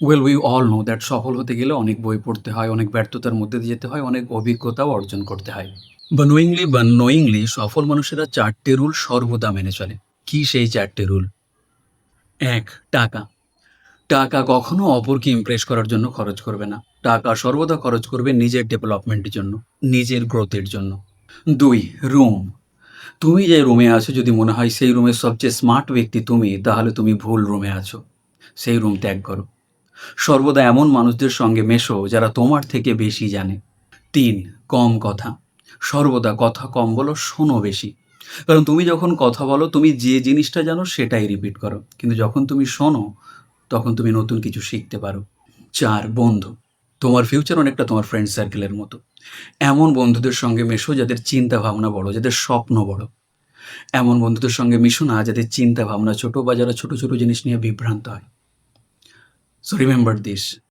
Well we all know that সফল হতে গেলে অনেক বই পড়তে হয়, অনেক ব্যর্থতার মধ্যে দিয়ে যেতে হয়, অনেক অভিজ্ঞতাও অর্জন করতে হয়। বা নোয়িংলি সফল মানুষেরা ৪ টে রুল সর্বদা মেনে চলে। কি সেই ৪ টে রুল? ১. টাকা। টাকা কখনো অপরকে ইমপ্রেস করার জন্য খরচ করবে না। টাকা সর্বদা খরচ করবে নিজের ডেভেলপমেন্টের জন্য, নিজের গ্রোথের জন্য। ২. রুম। তুমি যে রুমে আছো যদি মনে হয় সেই রুমের সবচেয়ে স্মার্ট ব্যক্তি তুমি, তাহলে তুমি ভুল রুমে আছো। সেই রুম ত্যাগ করো। সর্বদা এমন মানুষদের সঙ্গে মেশো যারা তোমার থেকে বেশি জানে। ৩. কম কথা। সর্বদা কথা কম বলো, শোনো বেশি। কারণ তুমি যখন কথা বলো তুমি যে জিনিসটা জানো সেটাই রিপিট করো। কিন্তু যখন তুমি শোনো তখন তুমি নতুন কিছু শিখতে পারো। ৪. বন্ধু। তোমার ফিউচার অনেকটা তোমার ফ্রেন্ড সার্কেলের মতো। এমন বন্ধুদের সঙ্গে মেশো যাদের চিন্তা ভাবনা বড়, যাদের স্বপ্ন বড়। এমন বন্ধুদের সঙ্গে মিশো না যাদের চিন্তা ভাবনা ছোট বা যারা ছোট, ছোট জিনিস নিয়ে বিভ্রান্ত হয়। So remember this